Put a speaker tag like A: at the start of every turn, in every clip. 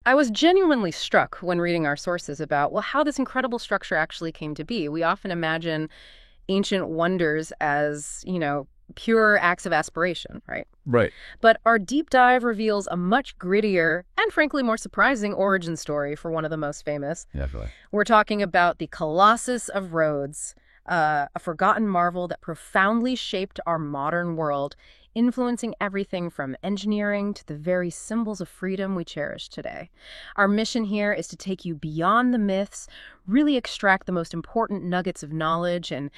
A: I was genuinely struck when reading our sources about, well, how this incredible structure actually came to be. We often imagine ancient wonders as, pure acts of aspiration, right?
B: Right.
A: But our deep dive reveals a much grittier and frankly more surprising origin story for one of the most famous.
B: Definitely.
A: We're talking about the Colossus of Rhodes, a forgotten marvel that profoundly shaped our modern world, influencing everything from engineering to the very symbols of freedom we cherish today. Our mission here is to take you beyond the myths, really extract the most important nuggets of knowledge and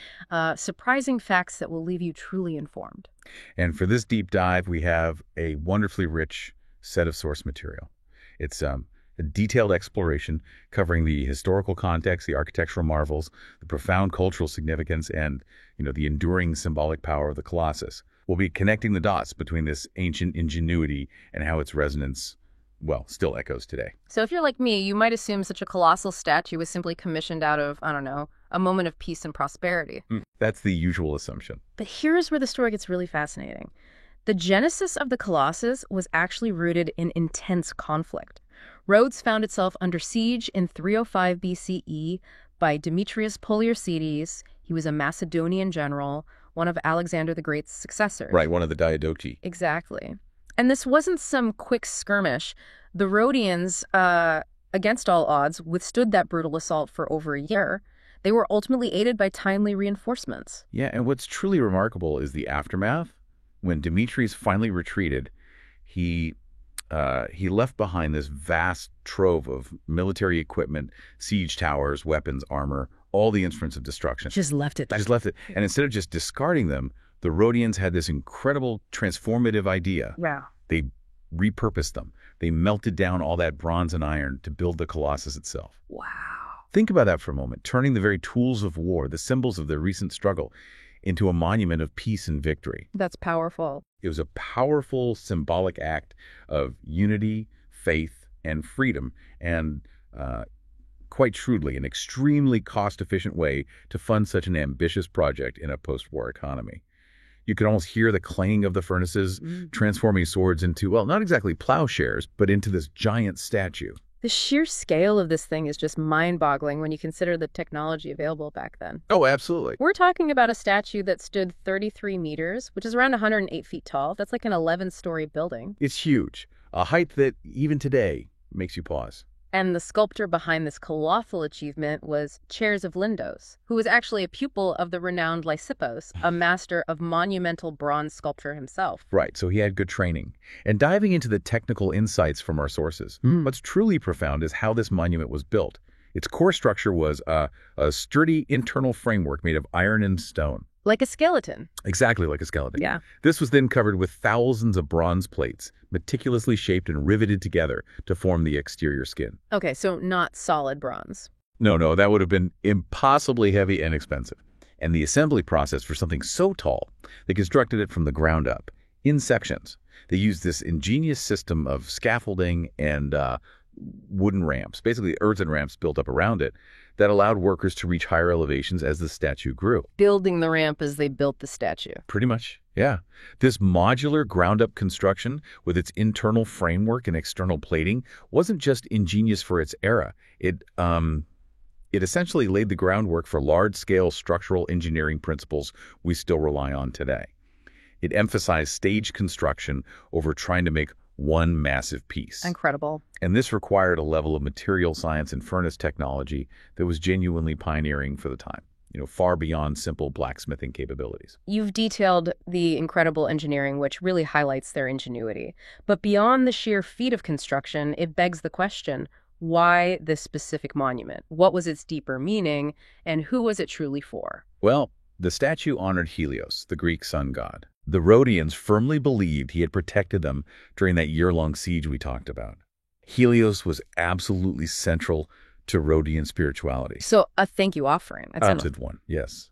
A: surprising facts that will leave you truly informed.
B: And for this deep dive, we have a wonderfully rich set of source material. It's a detailed exploration covering the historical context, the architectural marvels, the profound cultural significance, and the enduring symbolic power of the Colossus. We'll be connecting the dots between this ancient ingenuity and how its resonance, well, still echoes today.
A: So if you're like me, you might assume such a colossal statue was simply commissioned out of, I don't know, a moment of peace and prosperity.
B: That's the usual assumption.
A: But here's where the story gets really fascinating. The genesis of the Colossus was actually rooted in intense conflict. Rhodes found itself under siege in 305 BCE by Demetrius Poliorcetes. He was a Macedonian general, one of Alexander the Great's successors.
B: Right, one of the Diadochi.
A: Exactly. And this wasn't some quick skirmish. The Rhodians, against all odds, withstood that brutal assault for over a year. They were ultimately aided by timely reinforcements.
B: Yeah, and what's truly remarkable is the aftermath. When Demetrius finally retreated, he left behind this vast trove of military equipment, siege towers, weapons, armor, all the instruments of destruction.
A: Just left it.
B: Just left it. And instead of just discarding them, the Rhodians had this incredible transformative idea.
A: Wow.
B: They repurposed them. They melted down all that bronze and iron to build the Colossus itself.
A: Wow.
B: Think about that for a moment, turning the very tools of war, the symbols of the recent struggle, into a monument of peace and victory.
A: That's powerful.
B: It was a powerful symbolic act of unity, faith, and freedom, and quite shrewdly, an extremely cost-efficient way to fund such an ambitious project in a post-war economy. You could almost hear the clanging of the furnaces, transforming swords into, well, not exactly plowshares, but into this giant statue.
A: The sheer scale of this thing is just mind-boggling when you consider the technology available back then.
B: Oh, absolutely.
A: We're talking about a statue that stood 33 meters, which is around 108 feet tall. That's like an 11-story building.
B: It's huge, a height that even today makes you pause.
A: And the sculptor behind this colossal achievement was Chairs of Lindos, who was actually a pupil of the renowned Lysippos, a master of monumental bronze sculpture himself.
B: Right, so he had good training. And diving into the technical insights from our sources, what's truly profound is how this monument was built. Its core structure was a sturdy internal framework made of iron and stone.
A: Like a skeleton.
B: Exactly like a skeleton.
A: Yeah.
B: This was then covered with thousands of bronze plates, meticulously shaped and riveted together to form the exterior skin.
A: Okay, so not solid bronze.
B: No, that would have been impossibly heavy and expensive. And the assembly process for something so tall, they constructed it from the ground up, in sections. They used this ingenious system of scaffolding and wooden ramps, basically earthen ramps built up around it, that allowed workers to reach higher elevations as the statue grew.
A: Building the ramp as they built the statue.
B: Pretty much, yeah. This modular ground-up construction with its internal framework and external plating wasn't just ingenious for its era. It essentially laid the groundwork for large-scale structural engineering principles we still rely on today. It emphasized stage construction over trying to make one massive piece.
A: Incredible.
B: And this required a level of material science and furnace technology that was genuinely pioneering for the time, far beyond simple blacksmithing capabilities.
A: You've detailed the incredible engineering, which really highlights their ingenuity. But beyond the sheer feat of construction, it begs the question, why this specific monument? What was its deeper meaning, and who was it truly for?
B: Well, the statue honored Helios, the Greek sun god. The Rhodians firmly believed he had protected them during that year-long siege we talked about. Helios was absolutely central to Rhodian spirituality.
A: So a thank you offering.
B: That's one, yes.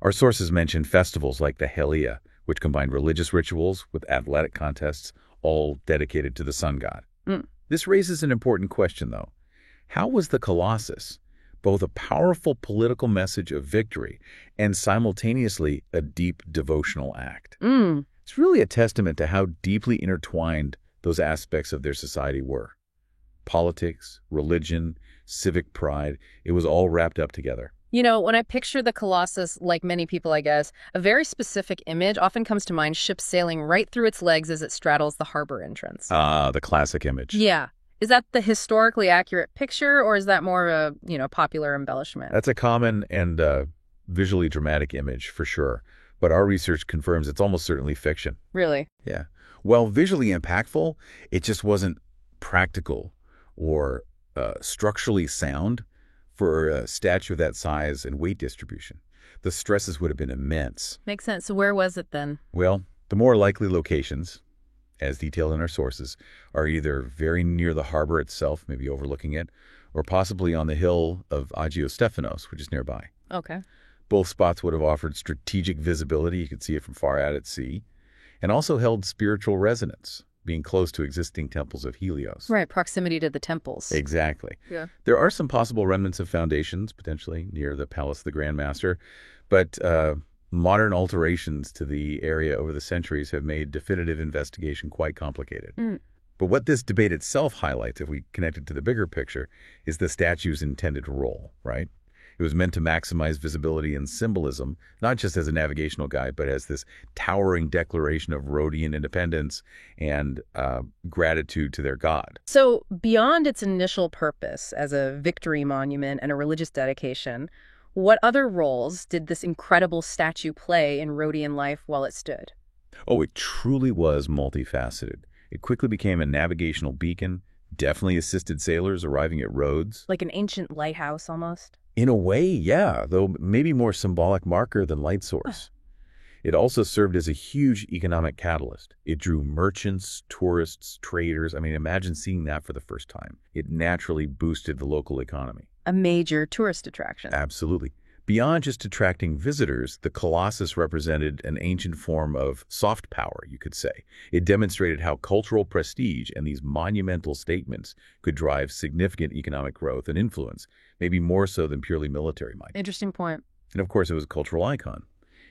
B: Our sources mention festivals like the Helia, which combined religious rituals with athletic contests, all dedicated to the sun god. This raises an important question, though. How was the Colossus both a powerful political message of victory and simultaneously a deep devotional act? It's really a testament to how deeply intertwined those aspects of their society were. Politics, religion, civic pride, it was all wrapped up together.
A: You know, when I picture the Colossus, like many people, I guess, a very specific image often comes to mind, ships sailing right through its legs as it straddles the harbor entrance.
B: Ah, the classic image.
A: Yeah. Is that the historically accurate picture, or is that more a, popular embellishment?
B: That's a common and visually dramatic image for sure, but our research confirms it's almost certainly fiction.
A: Really?
B: Yeah. Well, visually impactful, it just wasn't practical or structurally sound for a statue of that size and weight distribution. The stresses would have been immense.
A: Makes sense. So where was it then?
B: Well, the more likely locations, as detailed in our sources, are either very near the harbor itself, maybe overlooking it, or possibly on the hill of Agios which is nearby.
A: Okay.
B: Both spots would have offered strategic visibility, you could see it from far out at sea, and also held spiritual resonance, being close to existing temples of Helios.
A: Right, proximity to the temples.
B: Exactly.
A: Yeah.
B: There are some possible remnants of foundations, potentially, near the Palace of the Grand Master, but modern alterations to the area over the centuries have made definitive investigation quite complicated. But what this debate itself highlights, if we connect it to the bigger picture, is the statue's intended role, right? It was meant to maximize visibility and symbolism, not just as a navigational guide, but as this towering declaration of Rhodian independence and gratitude to their god.
A: So beyond its initial purpose as a victory monument and a religious dedication, what other roles did this incredible statue play in Rhodian life while it stood?
B: Oh, it truly was multifaceted. It quickly became a navigational beacon, definitely assisted sailors arriving at Rhodes.
A: Like an ancient lighthouse, almost?
B: In a way, yeah, though maybe more symbolic marker than light source. It also served as a huge economic catalyst. It drew merchants, tourists, traders. I mean, imagine seeing that for the first time. It naturally boosted the local economy.
A: A major tourist attraction.
B: Absolutely. Beyond just attracting visitors, the Colossus represented an ancient form of soft power, you could say. It demonstrated how cultural prestige and these monumental statements could drive significant economic growth and influence, maybe more so than purely military might.
A: Interesting point.
B: And of course, it was a cultural icon.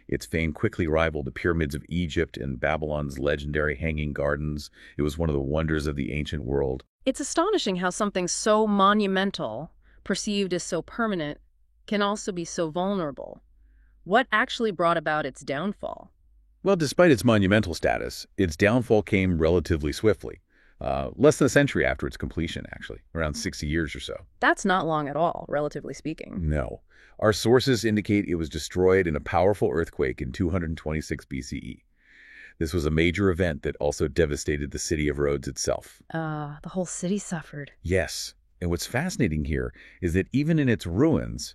B: Its fame quickly rivaled the pyramids of Egypt and Babylon's legendary Hanging Gardens. It was one of the wonders of the ancient world.
A: It's astonishing how something so monumental, perceived as so permanent, can also be so vulnerable. What actually brought about its downfall?
B: Well, despite its monumental status, its downfall came relatively swiftly. Less than a century after its completion, actually, around 60 years or so.
A: That's not long at all, relatively speaking.
B: No. Our sources indicate it was destroyed in a powerful earthquake in 226 BCE. This was a major event that also devastated the city of Rhodes itself.
A: The whole city suffered.
B: Yes. And what's fascinating here is that even in its ruins,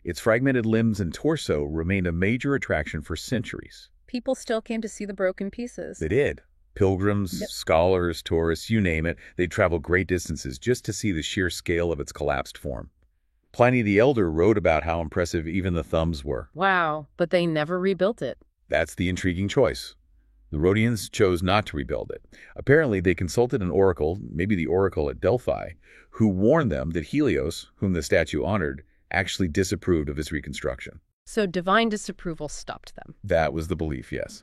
B: its fragmented limbs and torso remained a major attraction for centuries.
A: People still came to see the broken pieces.
B: They did. Pilgrims, scholars, tourists, you name it, they traveled great distances just to see the sheer scale of its collapsed form. Pliny the Elder wrote about how impressive even the thumbs were.
A: Wow, but they never rebuilt it.
B: That's the intriguing choice. The Rhodians chose not to rebuild it. Apparently, they consulted an oracle, maybe the oracle at Delphi, who warned them that Helios, whom the statue honored, actually disapproved of its reconstruction.
A: So divine disapproval stopped them.
B: That was the belief, yes.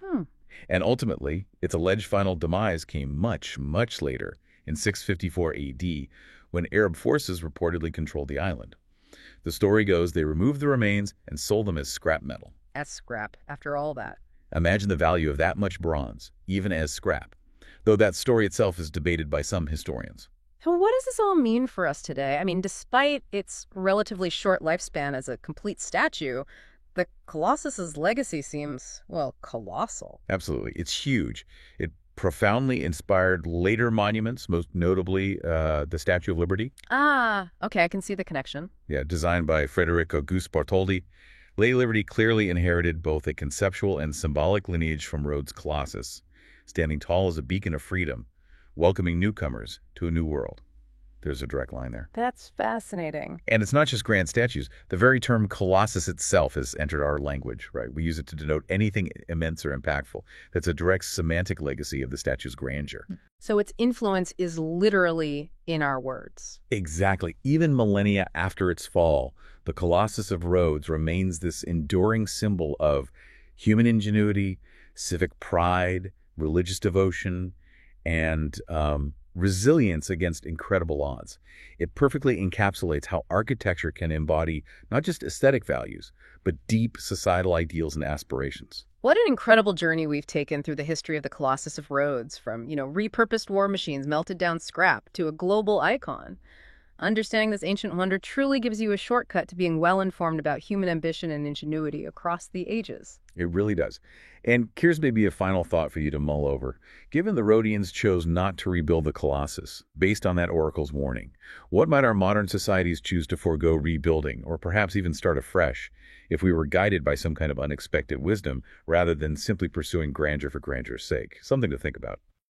B: And ultimately, its alleged final demise came much, much later, in 654 AD, when Arab forces reportedly controlled the island. The story goes they removed the remains and sold them as scrap metal.
A: As scrap, after all that.
B: Imagine the value of that much bronze, even as scrap, though that story itself is debated by some historians.
A: So what does this all mean for us today? I mean, despite its relatively short lifespan as a complete statue, the Colossus's legacy seems, well, colossal.
B: Absolutely. It's huge. It profoundly inspired later monuments, most notably the Statue of Liberty.
A: Okay, I can see the connection.
B: Yeah, designed by Frederick Auguste Bartholdi. Lady Liberty clearly inherited both a conceptual and symbolic lineage from Rhodes' Colossus, standing tall as a beacon of freedom, welcoming newcomers to a new world. There's a direct line there.
A: That's fascinating.
B: And it's not just grand statues. The very term Colossus itself has entered our language, right? We use it to denote anything immense or impactful. That's a direct semantic legacy of the statue's grandeur.
A: So its influence is literally in our words.
B: Exactly. Even millennia after its fall, the Colossus of Rhodes remains this enduring symbol of human ingenuity, civic pride, religious devotion, and resilience against incredible odds. It perfectly encapsulates how architecture can embody not just aesthetic values, but deep societal ideals and aspirations.
A: What an incredible journey we've taken through the history of the Colossus of Rhodes, from, repurposed war machines melted down scrap to a global icon. Understanding this ancient wonder truly gives you a shortcut to being well-informed about human ambition and ingenuity across the ages.
B: It really does. And here's maybe a final thought for you to mull over. Given the Rhodians chose not to rebuild the Colossus, based on that oracle's warning, what might our modern societies choose to forego rebuilding, or perhaps even start afresh, if we were guided by some kind of unexpected wisdom rather than simply pursuing grandeur for grandeur's sake? Something to think about.